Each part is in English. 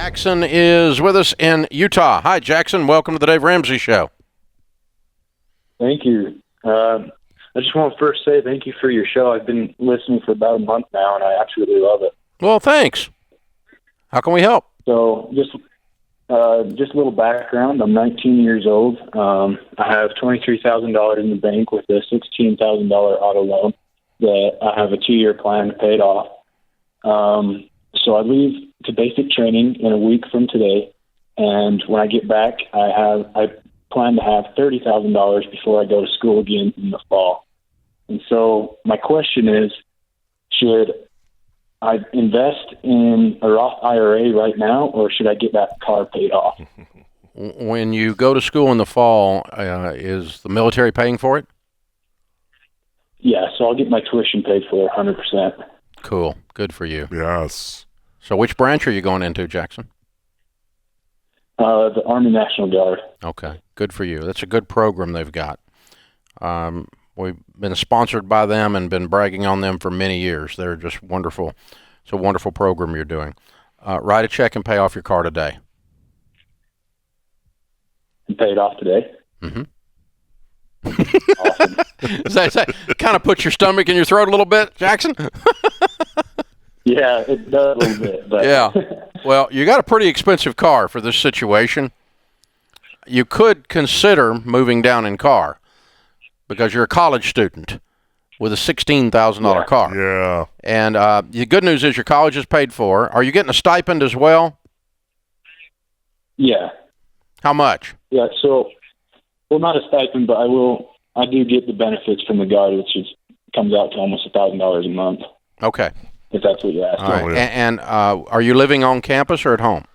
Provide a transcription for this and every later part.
Jackson is with us in Utah. Hi, Jackson. Welcome to the Dave Ramsey Show. Thank you. I just want to first say thank you for your show. I've been listening for about a month now, and I absolutely love it. Well, thanks. How can we help? So just a little background. I'm 19 years old. I have $23,000 in the bank with a $16,000 auto loan that I have a 2-year plan to pay it off. So I leave to basic training in a week from today, and when I get back, I plan to have $30,000 before I go to school again in the fall. And so my question is, should I invest in a Roth IRA right now, or should I get that car paid off? When you go to school in the fall, is the military paying for it? Yeah, so I'll get my tuition paid for 100%. Cool. Good for you. Yes. So which branch are you going into, Jackson? The Army National Guard. Okay. Good for you. That's a good program they've got. We've been sponsored by them and been bragging on them for many years. They're just wonderful. It's a wonderful program you're doing. Write a check and pay off your car today. And pay it off today? Mm-hmm. Awesome. Does that kind of put your stomach in your throat a little bit, Jackson? Yeah, it does a little bit. But Yeah. Well, you got a pretty expensive car for this situation. You could consider moving down in car because you're a college student with a $16,000 car. Yeah. And the good news is your college is paid for. Are you getting a stipend as well? Yeah. How much? Yeah, so, well, not a stipend, but I do get the benefits from the Guard, which comes out to almost $1,000 a month. Okay. If that's what you're asking. All right. And are you living on campus or at home?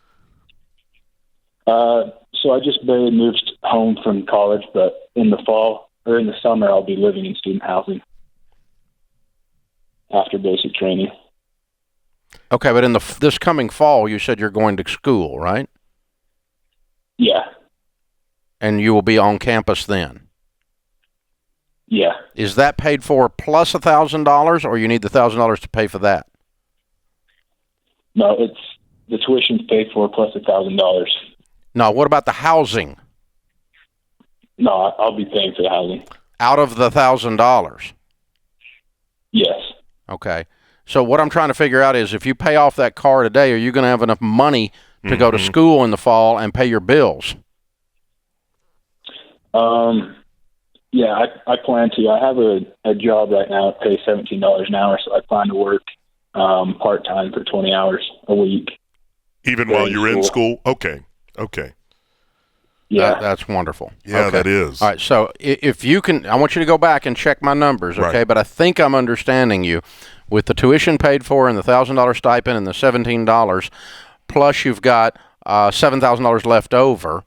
So I just barely moved home from college, but in the fall or in the summer, I'll be living in student housing after basic training. Okay, but in this coming fall, you said you're going to school, right? Yeah. And you will be on campus then? Yeah. Is that paid for plus $1,000, or you need the $1,000 to pay for that? No, it's the tuition's paid for plus $1,000. No, what about the housing? No, I'll be paying for the housing. Out of the $1,000? Yes. Okay. So what I'm trying to figure out is if you pay off that car today, are you going to have enough money to go to school in the fall and pay your bills? Yeah, I plan to. I have a job right now that pays $17 an hour, so I plan to work part-time for 20 hours a week. Even while you're in school? Okay. Yeah. That's wonderful. Yeah, okay. that is. All right, so if you can, I want you to go back and check my numbers, okay? Right. But I think I'm understanding you. With the tuition paid for and the $1,000 stipend and the $17, plus you've got $7,000 left over,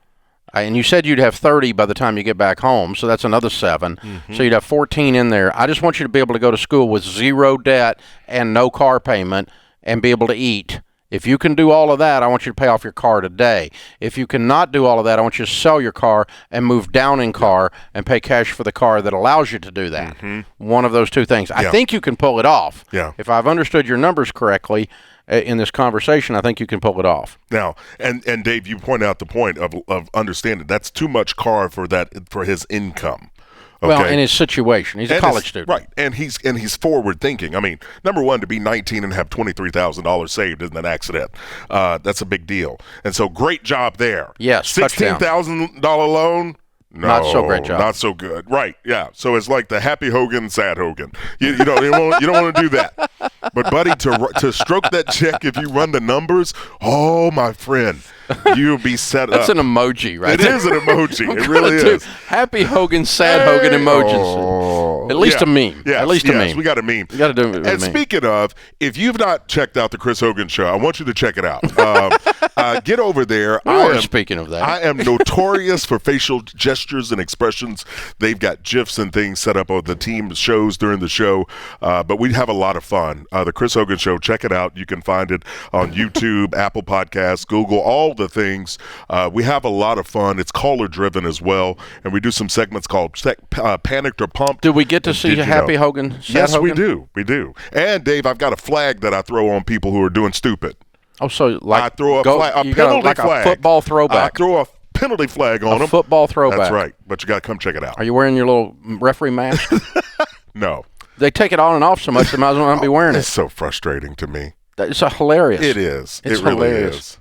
and you said you'd have 30 by the time you get back home, so that's another 7. So you'd have 14 in there. I just want you to be able to go to school with zero debt and no car payment and be able to eat. If you can do all of that, I want you to pay off your car today. If you cannot do all of that, I want you to sell your car and move down in car and pay cash for the car that allows you to do that. One of those two things. I think you can pull it off. Yeah. If I've understood your numbers correctly in this conversation, I think you can pull it off. Now, and Dave, you point out the point of understanding that's too much car for his income. Okay. Well, in his situation, he's a college student, right? And he's forward thinking. I mean, number one, to be 19 and have $23,000 saved isn't an accident. That's a big deal. And so, great job there. Yes, $16,000 loan. No, not so great job. Not so good. Right? Yeah. So it's like the happy Hogan, sad Hogan. You don't want to do that. But buddy, to stroke that check, if you run the numbers, oh my friend, you'll be set up. That's an emoji, right? It is an emoji. It really is. Happy Hogan, sad Hogan emojis. Oh, At least a meme. Yes, At least a meme. We got a meme. You got to do it with And a meme. speaking of, if you've not checked out the Chris Hogan Show, I want you to check it out. Get over there. Speaking of that, I am notorious for facial gestures and expressions. They've got GIFs and things set up on the team shows during the show, but we have a lot of fun. The Chris Hogan Show, check it out. You can find it on YouTube, Apple Podcasts, Google, all the things. We have a lot of fun. It's caller driven as well, and we do some segments called Panicked or Pumped. do we get to see Happy Hogan? Sad Yes, Hogan? we do. We do. And Dave, I've got a flag that I throw on people who are doing stupid. Oh, so like I throw a you got penalty like flag. a football I throwback. throw a penalty flag on A them. football throwback. That's right. But you got to come check it out. Are you wearing your little referee mask? No. They take it on and off so much, they might as well not be wearing It's it. so frustrating to me. It's hilarious. It is. It's it really hilarious. is.